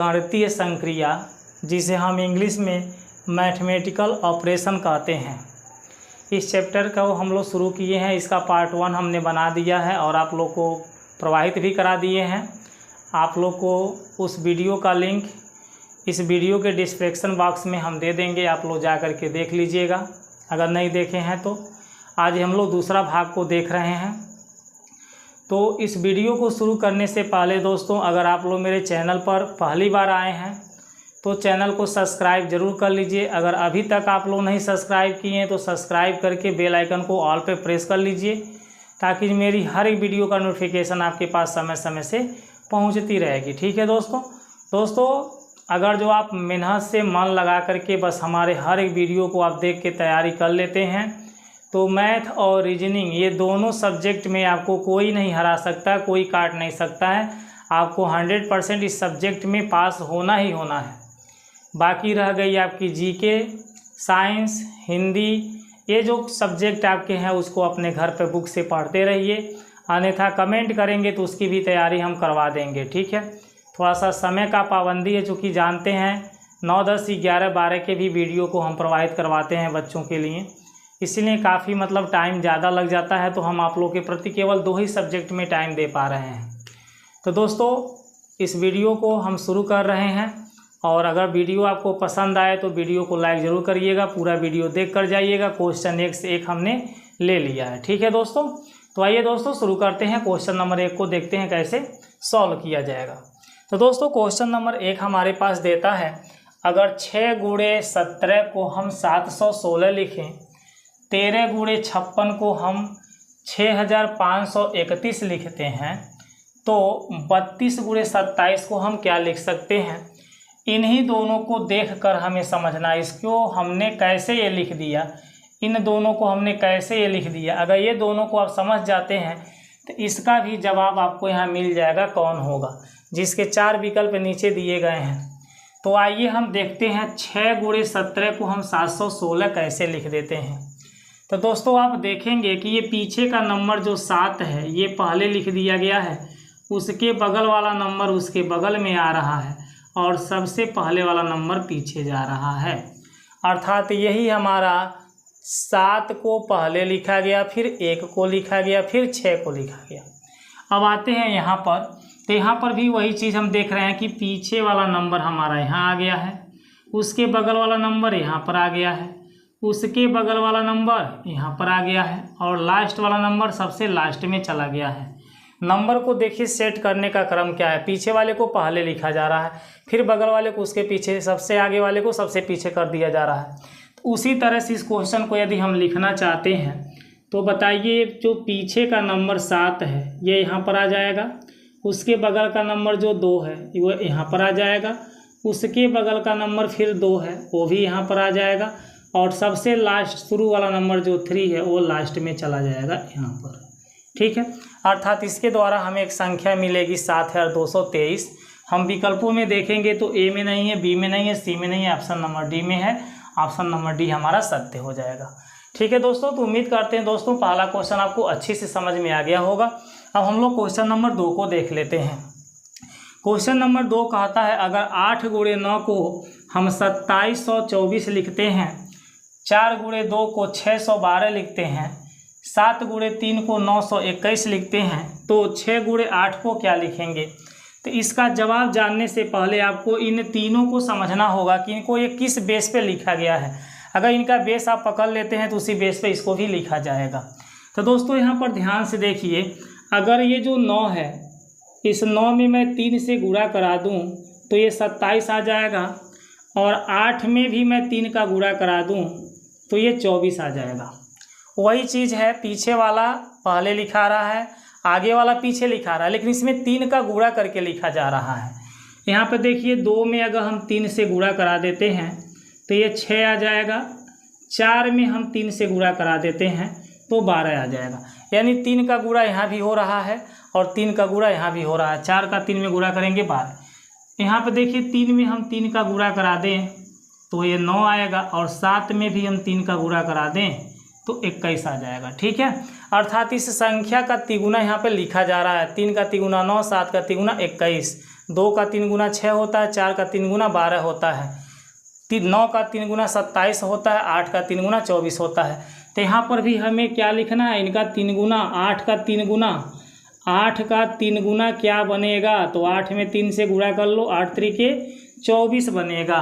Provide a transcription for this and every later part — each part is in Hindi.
गणितीय संक्रिया, जिसे हम इंग्लिश में मैथमेटिकल ऑपरेशन कहते हैं। इस चैप्टर को हम लोग शुरू किए हैं। इसका पार्ट 1 हमने बना दिया है और आप लोग को प्रवाहित भी करा दिए हैं। आप लोग को उस वीडियो का लिंक इस वीडियो के डिस्क्रिप्शन बॉक्स में हम दे देंगे, आप लोग जा कर के देख लीजिएगा अगर नहीं देखे हैं तो। आज हम लोग दूसरा भाग को देख रहे हैं। तो इस वीडियो को शुरू करने से पहले दोस्तों, अगर आप लोग मेरे चैनल पर पहली बार आए हैं तो चैनल को सब्सक्राइब ज़रूर कर लीजिए। अगर अभी तक आप लोग नहीं सब्सक्राइब किए हैं तो सब्सक्राइब करके बेल आइकन को ऑल पे प्रेस कर लीजिए, ताकि मेरी हर एक वीडियो का नोटिफिकेशन आपके पास समय समय से पहुंचती रहेगी। ठीक है दोस्तों, अगर जो आप मेहनत से मन लगा करके बस हमारे हर एक वीडियो को आप देख के तैयारी कर लेते हैं तो मैथ और रीजनिंग ये दोनों सब्जेक्ट में आपको कोई नहीं हरा सकता, कोई काट नहीं सकता है। आपको 100% इस सब्जेक्ट में पास होना ही होना है। बाकी रह गई आपकी जीके, साइंस, हिंदी, ये जो सब्जेक्ट आपके हैं उसको अपने घर पे बुक से पढ़ते रहिए, अन्यथा कमेंट करेंगे तो उसकी भी तैयारी हम करवा देंगे। ठीक है, थोड़ा सा समय का पाबंदी है, चूँकि जानते हैं 9, 10, 11, 12 के भी वीडियो को हम प्रोवाइड करवाते हैं बच्चों के लिए, इसलिए काफ़ी टाइम ज़्यादा लग जाता है। तो हम आप लोग के प्रति केवल 2 ही सब्जेक्ट में टाइम दे पा रहे हैं। तो दोस्तों, इस वीडियो को हम शुरू कर रहे हैं और अगर वीडियो आपको पसंद आए तो वीडियो को लाइक ज़रूर करिएगा, पूरा वीडियो देख कर जाइएगा। क्वेश्चन 1 से 1 हमने ले लिया है। ठीक है दोस्तों, तो आइए दोस्तों शुरू करते हैं। क्वेश्चन नंबर 1 को देखते हैं कैसे सॉल्व किया जाएगा। तो दोस्तों, क्वेश्चन नंबर 1 हमारे पास देता है, अगर 6 × 17 को हम 716 लिखें, 13 × 56 को हम 6531 लिखते हैं, तो 32 × 27 को हम क्या लिख सकते हैं? इन्हीं दोनों को देखकर हमें समझना, इसको हमने कैसे ये लिख दिया, इन दोनों को हमने कैसे ये लिख दिया। अगर ये दोनों को आप समझ जाते हैं तो इसका भी जवाब आपको यहाँ मिल जाएगा कौन होगा, जिसके 4 विकल्प नीचे दिए गए हैं। तो आइए हम देखते हैं 6 × 17 को हम 716 कैसे लिख देते हैं। तो दोस्तों, आप देखेंगे कि ये पीछे का नंबर जो 7 है ये पहले लिख दिया गया है, उसके बगल वाला नंबर उसके बगल में आ रहा है और सबसे पहले वाला नंबर पीछे जा रहा है। अर्थात यही हमारा 7 को पहले लिखा गया, फिर 1 को लिखा गया, फिर 6 को लिखा गया। अब आते हैं यहाँ पर, तो यहाँ पर भी वही चीज़ हम देख रहे हैं कि पीछे वाला नंबर हमारा यहाँ आ गया है, उसके बगल वाला नंबर यहाँ पर आ गया है, उसके बगल वाला नंबर यहाँ पर आ गया है और लास्ट वाला नंबर सबसे लास्ट में चला गया है। नंबर को देखिए सेट करने का क्रम क्या है, पीछे वाले को पहले लिखा जा रहा है, फिर बगल वाले को उसके पीछे, सबसे आगे वाले को सबसे पीछे कर दिया जा रहा है। तो उसी तरह से इस क्वेश्चन को यदि हम लिखना चाहते हैं तो बताइए, जो पीछे का नंबर 7 है ये यहाँ पर आ जाएगा, उसके बगल का नंबर जो 2 है वो यहाँ पर आ जाएगा, उसके बगल का नंबर फिर 2 है वो भी यहाँ पर आ जाएगा, और सबसे लास्ट शुरू वाला नंबर जो 3 है वो लास्ट में चला जाएगा यहाँ पर। ठीक है, अर्थात इसके द्वारा हमें एक संख्या मिलेगी 7223। हम विकल्पों में देखेंगे तो ए में नहीं है, बी में नहीं है, सी में नहीं है, ऑप्शन नंबर डी में है। ऑप्शन नंबर डी हमारा सत्य हो जाएगा। ठीक है दोस्तों, तो उम्मीद करते हैं दोस्तों पहला क्वेश्चन आपको अच्छे से समझ में आ गया होगा। अब हम लोग क्वेश्चन नंबर 2 को देख लेते हैं। क्वेश्चन नंबर 2 कहता है, अगर 8 × 9 को हम 2724 लिखते हैं, 4 × 2 को 612 लिखते हैं, 7 × 3 को 921 लिखते हैं, तो 6 × 8 को क्या लिखेंगे? तो इसका जवाब जानने से पहले आपको इन तीनों को समझना होगा कि इनको ये किस बेस पे लिखा गया है। अगर इनका बेस आप पकड़ लेते हैं तो उसी बेस पे इसको भी लिखा जाएगा। तो दोस्तों, यहाँ पर ध्यान से देखिए, अगर ये जो 9 है, इस 9 में मैं 3 से गुणा करा दूँ तो ये 27 आ जाएगा, और 8 में भी मैं 3 का गुणा करा दूँ तो ये 24 आ जाएगा। वही चीज़ है, पीछे वाला पहले लिखा रहा है, आगे वाला पीछे लिखा रहा है, लेकिन इसमें 3 का गुणा करके लिखा जा रहा है। यहाँ पे देखिए 2 में अगर हम 3 से गुणा करा देते हैं तो ये 6 आ जाएगा, 4 में हम 3 से गुणा करा देते हैं तो 12 आ जाएगा। यानी 3 का गुणा यहाँ भी हो रहा है और 3 का गुणा यहाँ भी हो रहा है। 4 का 3 में गुणा करेंगे 12। यहाँ पे देखिए 3 में हम 3 का गुणा करा दें तो ये 9 आएगा, और 7 में भी हम 3 का गुणा करा दें तो 21 आ जाएगा। ठीक है, अर्थात इस संख्या का तिगुना यहाँ पे लिखा जा रहा है। 3 का तिगुना 9, 7 का तिगुना 21। 2 का 3 गुना 6 होता है, 4 का 3 गुना 12 होता है, 9 का 3 गुना 27 होता है, 8 का 3 गुना 24 होता है। तो यहाँ पर भी हमें क्या लिखना है, इनका 3 गुना, 8 का 3 गुना, 8 का 3 गुना क्या बनेगा, तो 8 में 3 से गुणा कर लो, 8 त्रिके 24 बनेगा।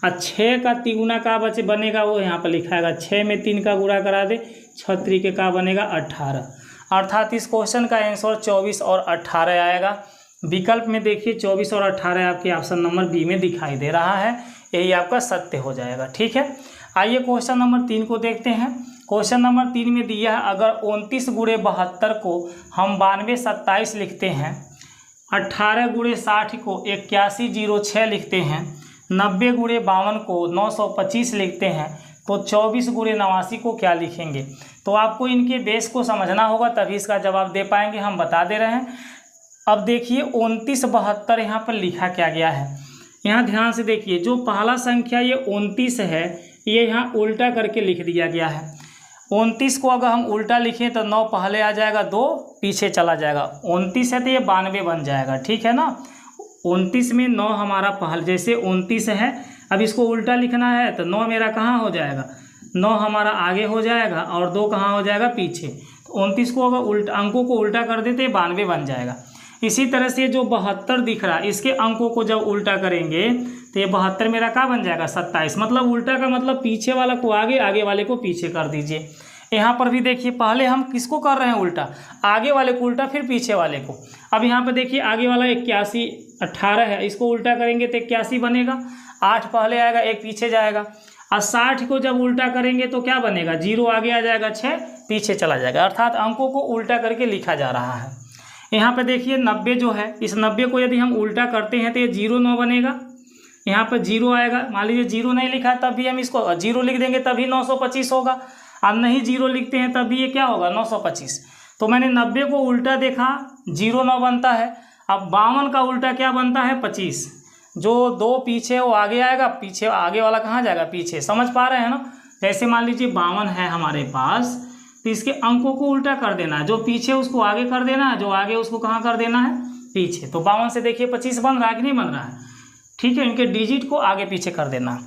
और 6 का 3 गुना का बनेगा, वो यहाँ पर लिखा है, 6 में 3 का गुणा करा दे, 6 त्रिके का बनेगा 18। अर्थात इस क्वेश्चन का आंसर 24 और 18 आएगा। विकल्प में देखिए 24 और 18 आपके ऑप्शन नंबर बी में दिखाई दे रहा है, यही आपका सत्य हो जाएगा। ठीक है, आइए क्वेश्चन नंबर 3 को देखते हैं। क्वेश्चन नंबर 3 में दिया है, अगर 29 गुणे 72 को हम 92 27 लिखते हैं, 18 गुणे 60 को 8106 लिखते हैं, 90 गुणे 52 को 925 लिखते हैं, तो 24 गुणे 89 को क्या लिखेंगे। तो आपको इनके बेस को समझना होगा, तभी इसका जवाब दे पाएंगे, हम बता दे रहे हैं। अब देखिए 29 72 यहाँ पर लिखा क्या गया है, यहाँ ध्यान से देखिए, जो पहला संख्या ये 29 है, ये यहाँ उल्टा करके लिख दिया गया है। 29 को अगर हम उल्टा लिखें तो 9 पहले आ जाएगा, 2 पीछे चला जाएगा, 29 है तो ये 92 बन जाएगा। ठीक है ना, 29 में 9 हमारा पहले, जैसे 29 है, अब इसको उल्टा लिखना है तो 9 मेरा कहाँ हो जाएगा, 9 हमारा आगे हो जाएगा और 2 कहाँ हो जाएगा, पीछे। तो 29 को अगर उल्टा, अंकों को उल्टा कर देते 92 बन जाएगा। इसी तरह से जो 72 दिख रहा है, इसके अंकों को जब उल्टा करेंगे तो ये 72 मेरा क्या बन जाएगा, 27। मतलब उल्टा का मतलब पीछे वाला को आगे, आगे वाले को पीछे कर दीजिए। यहाँ पर भी देखिए, पहले हम किसको कर रहे हैं उल्टा, आगे वाले को उल्टा, फिर पीछे वाले को। अब यहाँ पर देखिए आगे वाला 81 18 है, इसको उल्टा करेंगे तो 81 बनेगा, 8 पहले आएगा, 1 पीछे जाएगा। और 60 को जब उल्टा करेंगे तो क्या बनेगा, 0 आगे आ जाएगा, 6 पीछे चला जाएगा। अर्थात अंकों को उल्टा करके लिखा जा रहा है। यहाँ पे देखिए 90 जो है, इस 90 को यदि हम उल्टा करते हैं तो ये 09 बनेगा, यहाँ पर 0 आएगा। मान लीजिए 0 नहीं लिखा तब भी हम इसको 0 लिख देंगे, तभी 925 होगा। और नहीं 0 लिखते हैं तब भी ये क्या होगा, 925। तो मैंने 90 को उल्टा देखा, 09 बनता है। अब 52 का उल्टा क्या बनता है, 25। जो 2 पीछे वो आगे आएगा, पीछे आगे वाला कहाँ जाएगा, पीछे। समझ पा रहे हैं ना। जैसे मान लीजिए 52 है हमारे पास, तो इसके अंकों को उल्टा कर देना है, जो पीछे उसको आगे कर देना है, जो आगे उसको कहाँ कर देना है, पीछे। तो 52 से देखिए 25 बन रहा है कि नहीं बन रहा है। ठीक है, इनके डिजिट को आगे पीछे कर देना।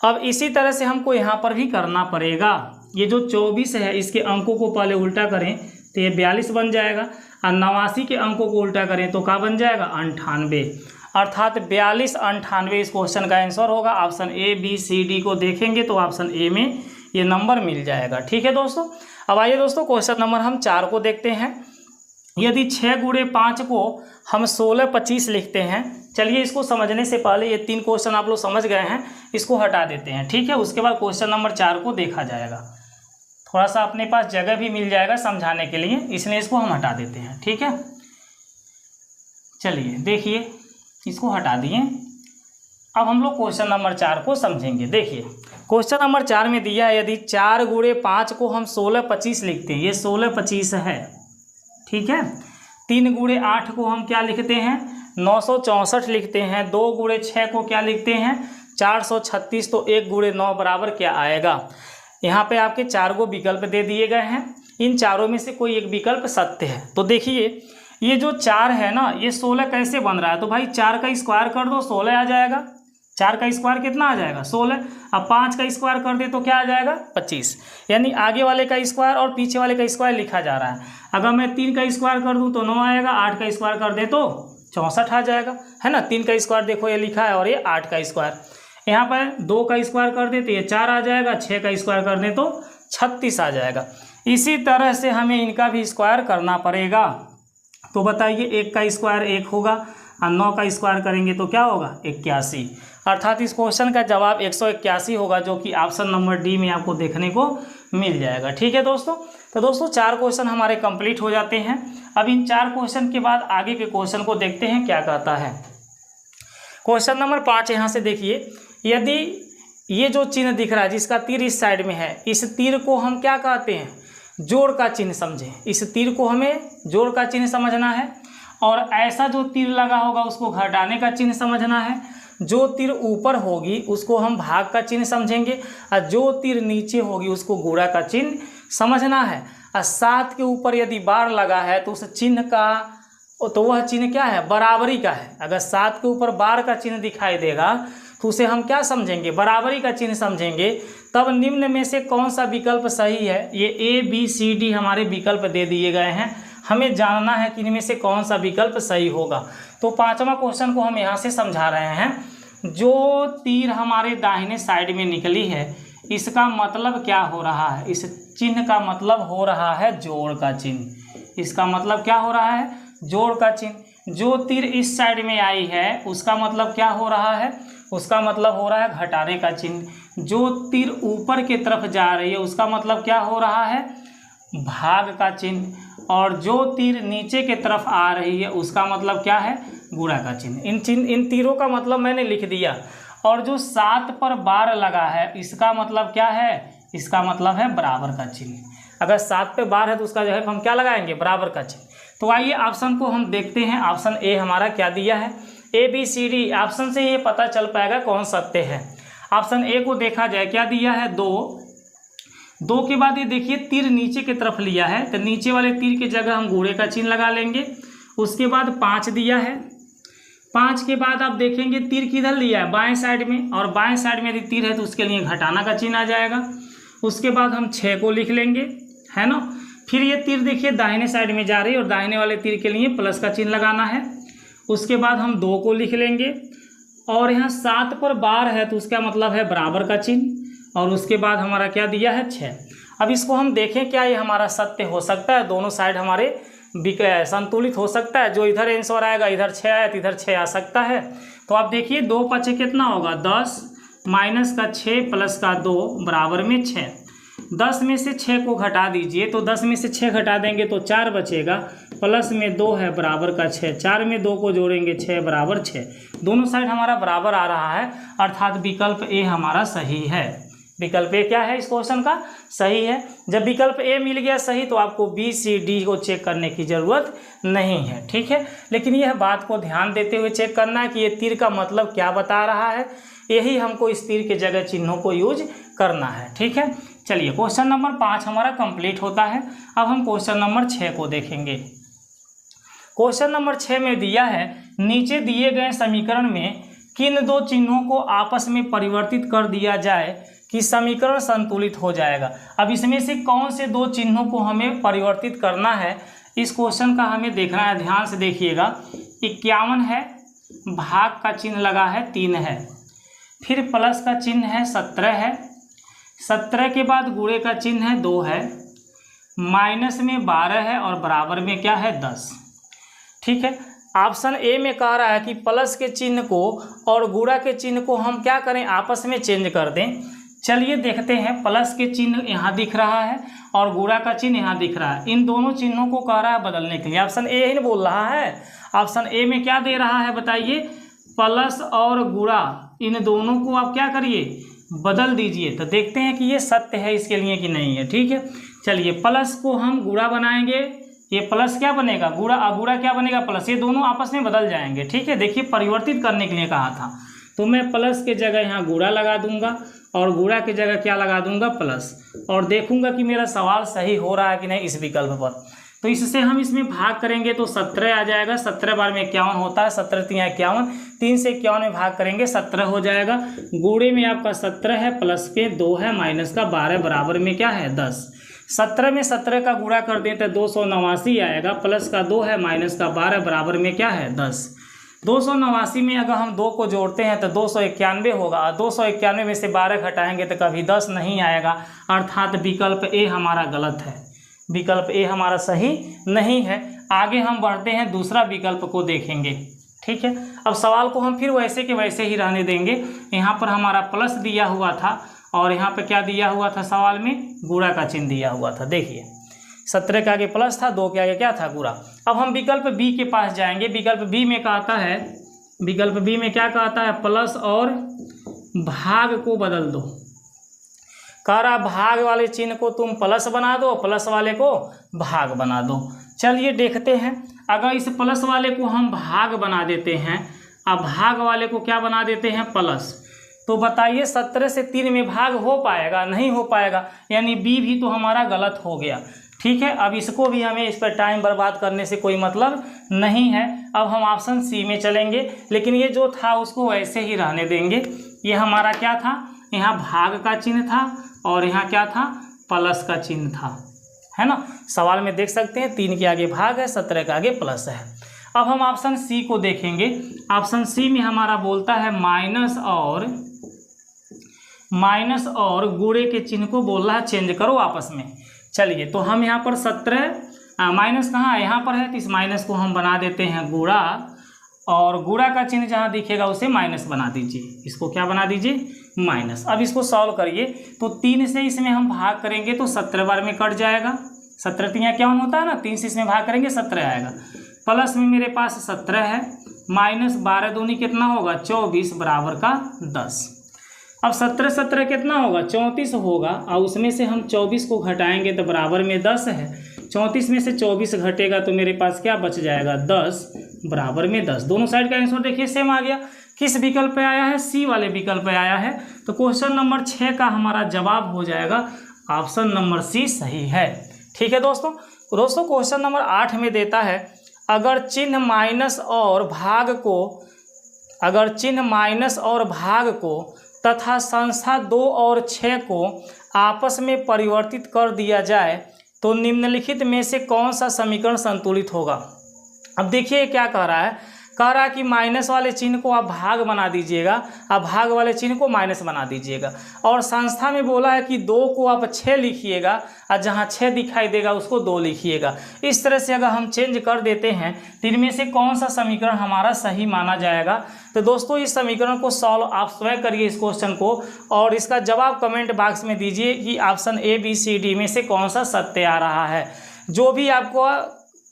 अब इसी तरह से हमको यहाँ पर भी करना पड़ेगा। ये जो 24 है, इसके अंकों को पहले उल्टा करें तो ये 42 बन जाएगा, और 89 के अंकों को उल्टा करें तो क्या बन जाएगा, 98। अर्थात 42 98 इस क्वेश्चन का आंसर होगा। Option A B C D को देखेंगे तो ऑप्शन ए में ये नंबर मिल जाएगा। ठीक है दोस्तों, अब आइए दोस्तों क्वेश्चन नंबर हम 4 को देखते हैं। यदि 6 गुणे 5 को हम 16 25 लिखते हैं, चलिए इसको समझने से पहले ये 3 क्वेश्चन आप लोग समझ गए हैं, इसको हटा देते हैं। ठीक है, उसके बाद क्वेश्चन नंबर 4 को देखा जाएगा। थोड़ा सा अपने पास जगह भी मिल जाएगा समझाने के लिए, इसलिए इसको हम हटा देते हैं। ठीक है, चलिए देखिए, इसको हटा दिए। अब हम लोग क्वेश्चन नंबर 4 को समझेंगे। देखिए क्वेश्चन नंबर 4 में दिया है, यदि 4 गुणे 5 को हम 16 25 लिखते हैं, ये 16 25 है। ठीक है, 3 गुणे 8 को हम क्या लिखते हैं, 964 लिखते हैं। 2 गुणे 6 को क्या लिखते हैं, 436। तो 1 गुणे 9 बराबर क्या आएगा। यहाँ पे आपके 4 को विकल्प दे दिए गए हैं, इन चारों में से कोई एक विकल्प सत्य है। तो देखिए ये जो 4 है ना, ये 16 कैसे बन रहा है, तो भाई 4 का स्क्वायर कर दो, 16 आ जाएगा। 4 का स्क्वायर कितना आ जाएगा, 16। अब 5 का स्क्वायर कर दे तो क्या आ जाएगा, 25। यानी आगे वाले का स्क्वायर और पीछे वाले का स्क्वायर लिखा जा रहा है। अगर मैं 3 का स्क्वायर कर दूं तो 9 आएगा, 8 का स्क्वायर कर दे तो 64 आ जाएगा, है ना। 3 का स्क्वायर देखो ये लिखा है, और ये 8 का स्क्वायर। यहाँ पर 2 का स्क्वायर कर दे तो ये 4 आ जाएगा, 6 का स्क्वायर कर दे तो 36 आ जाएगा। इसी तरह से हमें इनका भी स्क्वायर करना पड़ेगा। तो बताइए 1 का स्क्वायर 1 होगा, और 9 का स्क्वायर करेंगे तो क्या होगा, 81। अर्थात इस क्वेश्चन का जवाब 181 होगा, जो कि ऑप्शन नंबर डी में आपको देखने को मिल जाएगा। ठीक है दोस्तों, तो दोस्तों 4 क्वेश्चन हमारे कंप्लीट हो जाते हैं। अब इन 4 क्वेश्चन के बाद आगे के क्वेश्चन को देखते हैं क्या कहता है। क्वेश्चन नंबर 5 यहाँ से देखिए, यदि ये जो चिन्ह दिख रहा है जिसका तीर इस साइड में है, इस तीर को हम क्या कहते हैं, जोड़ का चिन्ह समझें। इस तीर को हमें जोड़ का चिन्ह समझना है, और ऐसा जो तीर लगा होगा उसको घटाने का चिन्ह समझना है। जो तीर ऊपर होगी उसको हम भाग का चिन्ह समझेंगे, और जो तीर नीचे होगी उसको गुणा का चिन्ह समझना है। और 7 के ऊपर यदि बार लगा है तो उस चिन्ह का तो वह चिन्ह क्या है, बराबरी का है। अगर 7 के ऊपर बार का चिन्ह दिखाई देगा तो उसे हम क्या समझेंगे, बराबरी का चिन्ह समझेंगे। तब निम्न में से कौन सा विकल्प सही है, ये ABCD हमारे विकल्प दे दिए गए हैं, हमें जानना है कि इनमें से कौन सा विकल्प सही होगा। तो 5वां क्वेश्चन को हम यहाँ से समझा रहे हैं। जो तीर हमारे दाहिने साइड में निकली है इसका मतलब क्या हो रहा है, इस चिन्ह का मतलब हो रहा है जोड़ का चिन्ह। इसका मतलब क्या हो रहा है, जोड़ का चिन्ह। जो तीर इस साइड में आई है उसका मतलब क्या हो रहा है, उसका मतलब हो रहा है घटाने का चिन्ह। जो तीर ऊपर की तरफ जा रही है उसका मतलब क्या हो रहा है, भाग का चिन्ह। और जो तीर नीचे की तरफ आ रही है उसका मतलब क्या है, गुणा का चिन्ह। इन तीरों का मतलब मैंने लिख दिया। और जो 7 पर बार लगा है इसका मतलब क्या है, इसका मतलब है बराबर का चिन्ह। अगर 7 पे बार है तो उसका जो है हम क्या लगाएंगे, बराबर का चिन्ह। तो आइए ऑप्शन को हम देखते हैं। ऑप्शन ए हमारा क्या दिया है, ABCD। ऑप्शन से ये पता चल पाएगा कौन सत्य है। ऑप्शन ए को देखा जाए, क्या दिया है, 2 के बाद ये देखिए तीर नीचे की तरफ लिया है, तो नीचे वाले तीर की जगह हम गुणे का चिन्ह लगा लेंगे। उसके बाद 5 दिया है, 5 के बाद आप देखेंगे तीर किधर लिया है, बाएं साइड में, और बाएं साइड में यदि तीर है तो उसके लिए घटाना का चिन्ह आ जाएगा। उसके बाद हम 6 को लिख लेंगे, है ना। फिर ये तीर देखिए दाहिने साइड में जा रही है और दाहिने वाले तीर के लिए प्लस का चिन्ह लगाना है। उसके बाद हम 2 को लिख लेंगे, और यहाँ 7 पर बार है तो उसका मतलब है बराबर का चिन्ह। और उसके बाद हमारा क्या दिया है, 6। अब इसको हम देखें क्या ये हमारा सत्य हो सकता है, दोनों साइड हमारे संतुलित हो सकता है। जो इधर आंसर आएगा, इधर 6 आया तो इधर 6 आ सकता है। तो आप देखिए 2 × 5 कितना होगा, 10 माइनस का 6 प्लस का 2 बराबर में 6। 10 में से 6 को घटा दीजिए, तो 10 में से 6 घटा देंगे तो 4 बचेगा, प्लस में 2 है बराबर का 6, 4 में 2 को जोड़ेंगे 6 बराबर 6। दोनों साइड हमारा बराबर आ रहा है, अर्थात विकल्प ए हमारा सही है। विकल्प ए क्या है इस क्वेश्चन का, सही है। जब विकल्प ए मिल गया सही तो आपको BCD को चेक करने की ज़रूरत नहीं है, ठीक है। लेकिन यह बात को ध्यान देते हुए चेक करना है कि ये तीर का मतलब क्या बता रहा है, यही हमको इस तीर के जगह चिन्हों को यूज करना है, ठीक है। चलिए क्वेश्चन नंबर 5 हमारा कंप्लीट होता है। अब हम क्वेश्चन नंबर 6 को देखेंगे। क्वेश्चन नंबर 6 में दिया है, नीचे दिए गए समीकरण में किन 2 चिन्हों को आपस में परिवर्तित कर दिया जाए कि समीकरण संतुलित हो जाएगा। अब इसमें से कौन से 2 चिन्हों को हमें परिवर्तित करना है, इस क्वेश्चन का हमें देखना है। ध्यान से देखिएगा, 51 है, भाग का चिन्ह लगा है 3 है, फिर प्लस का चिन्ह है 17 है, 17 के बाद गुणे का चिन्ह है 2 है, माइनस में 12 है और बराबर में क्या है 10, ठीक है। ऑप्शन ए में कह रहा है कि प्लस के चिन्ह को और गुणा के चिन्ह को हम क्या करें, आपस में चेंज कर दें। चलिए देखते हैं, प्लस के चिन्ह यहाँ दिख रहा है और गुणा का चिन्ह यहाँ दिख रहा है, इन दोनों चिन्हों को कह रहा है बदलने के लिए। ऑप्शन ए ही बोल रहा है। ऑप्शन ए में क्या दे रहा है बताइए, प्लस और गुणा इन दोनों को आप क्या करिए, बदल दीजिए। तो देखते हैं कि ये सत्य है इसके लिए कि नहीं है, ठीक है। चलिए प्लस को हम गुणा बनाएंगे, ये प्लस क्या बनेगा, गुणा, और गुणा क्या बनेगा, प्लस। ये दोनों आपस में बदल जाएंगे, ठीक है। देखिए परिवर्तित करने के लिए कहा था, तो मैं प्लस के जगह यहाँ गुणा लगा दूंगा और गुणा की जगह क्या लगा दूंगा, प्लस, और देखूंगा कि मेरा सवाल सही हो रहा है कि नहीं इस विकल्प पर। तो इससे हम इसमें भाग करेंगे तो 17 आ जाएगा, 17 बार में 51 होता है, 17 3 51, 3 से 51 में भाग करेंगे 17 हो जाएगा। गुणे में आपका 17 है, प्लस के 2 है, माइनस का 12 बराबर में क्या है 10। 17 में 17 का गुणा कर दें तो 289 आएगा, प्लस का 2 है, माइनस का 12 बराबर में क्या है 10। 289 में अगर हम 2 को जोड़ते हैं तो 291 होगा, और 291 में से 12 घटाएंगे तो कभी 10 नहीं आएगा, अर्थात विकल्प ए हमारा गलत है, विकल्प ए हमारा सही नहीं है। आगे हम बढ़ते हैं, दूसरा विकल्प को देखेंगे, ठीक है। अब सवाल को हम फिर वैसे के वैसे ही रहने देंगे। यहाँ पर हमारा प्लस दिया हुआ था और यहाँ पे क्या दिया हुआ था, सवाल में गुणा का चिन्ह दिया हुआ था। देखिए 17 के आगे प्लस था, 2 के आगे क्या था, गुणा। अब हम विकल्प बी के पास जाएंगे। विकल्प बी में कहता है, विकल्प बी में क्या कहता है, प्लस और भाग को बदल दो। कह रहा भाग वाले चिन्ह को तुम प्लस बना दो, प्लस वाले को भाग बना दो। चलिए देखते हैं, अगर इस प्लस वाले को हम भाग बना देते हैं और भाग वाले को क्या बना देते हैं, प्लस, तो बताइए 17 से 3 में भाग हो पाएगा, नहीं हो पाएगा, यानी बी भी तो हमारा गलत हो गया, ठीक है, अब इसको भी हमें इस पर टाइम बर्बाद करने से कोई मतलब नहीं है। अब हम ऑप्शन सी में चलेंगे, लेकिन ये जो था उसको वैसे ही रहने देंगे। ये हमारा क्या था, यहाँ भाग का चिन्ह था और यहाँ क्या था, प्लस का चिन्ह था, है ना। सवाल में देख सकते हैं 3 के आगे भाग है, 17 के आगे प्लस है। अब हम ऑप्शन सी को देखेंगे। ऑप्शन सी में हमारा बोलता है माइनस और गुणे के चिन्ह को बोल रहा है चेंज करो आपस में। चलिए, तो हम यहाँ पर 17 माइनस कहाँ है, यहाँ पर है, तो इस माइनस को हम बना देते हैं गुणा, और गुणा का चिन्ह जहाँ दिखेगा उसे माइनस बना दीजिए। इसको क्या बना दीजिए, माइनस। अब इसको सॉल्व करिए, तो 3 से इसमें हम भाग करेंगे तो 17 बार में कट जाएगा। 17 3 क्या होता है ना, 3 से इसमें भाग करेंगे 17 आएगा। प्लस में मेरे पास 17 है, माइनस 12 दूनी कितना होगा, 24 बराबर का 10। अब 17 17 कितना होगा, 34 होगा, और उसमें से हम 24 को घटाएंगे तो बराबर में 10 है। 34 में से 24 घटेगा तो मेरे पास क्या बच जाएगा, 10 बराबर में 10। दोनों साइड का आंसर देखिए सेम आ गया। किस विकल्प पे आया है, सी वाले विकल्प पे आया है। तो क्वेश्चन नंबर 6 का हमारा जवाब हो जाएगा ऑप्शन नंबर सी सही है। ठीक है दोस्तों। क्वेश्चन नंबर 8 में देता है, अगर चिन्ह माइनस और भाग को तथा संख्या 2 और 6 को आपस में परिवर्तित कर दिया जाए तो निम्नलिखित में से कौन सा समीकरण संतुलित होगा। अब देखिए क्या कह रहा है कि माइनस वाले चिन्ह को आप भाग बना दीजिएगा, आप भाग वाले चिन्ह को माइनस बना दीजिएगा, और संख्या में बोला है कि 2 को आप 6 लिखिएगा और जहाँ 6 दिखाई देगा उसको 2 लिखिएगा। इस तरह से अगर हम चेंज कर देते हैं तो इनमें से कौन सा समीकरण हमारा सही माना जाएगा। तो दोस्तों इस समीकरण को सॉल्व आप स्वयं करिए इस क्वेश्चन को, और इसका जवाब कमेंट बॉक्स में दीजिए कि option A B C D में से कौन सा सत्य आ रहा है। जो भी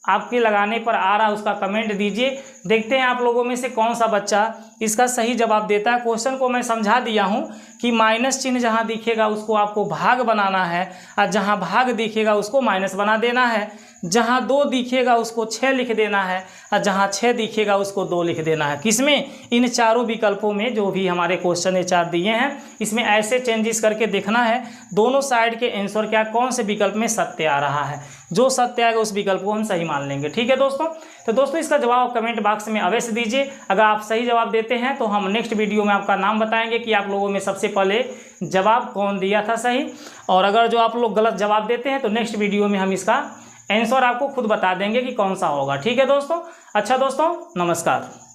आपके लगाने पर आ रहा है उसका कमेंट दीजिए। देखते हैं आप लोगों में से कौन सा बच्चा इसका सही जवाब देता है। क्वेश्चन को मैं समझा दिया हूं कि माइनस चिन्ह जहां दिखेगा उसको आपको भाग बनाना है, और जहां भाग दिखेगा उसको माइनस बना देना है। जहां 2 दिखेगा उसको 6 लिख देना है, और जहां 6 दिखेगा उसको 2 लिख देना है। किसमें, इन चारों विकल्पों में जो भी हमारे क्वेश्चन ये 4 दिए हैं, इसमें ऐसे चेंजेस करके देखना है दोनों साइड के आंसर क्या कौन से विकल्प में सत्य आ रहा है। जो सत्य आएगा उस विकल्प को हम सही मान लेंगे। ठीक है दोस्तों। तो दोस्तों इसका जवाब कमेंट बॉक्स में अवश्य दीजिए। अगर आप सही जवाब देते हैं तो हम नेक्स्ट वीडियो में आपका नाम बताएंगे कि आप लोगों में सबसे पहले जवाब कौन दिया था सही, और अगर जो आप लोग गलत जवाब देते हैं तो नेक्स्ट वीडियो में हम इसका आंसर आपको खुद बता देंगे कि कौन सा होगा। ठीक है दोस्तों। अच्छा दोस्तों, नमस्कार।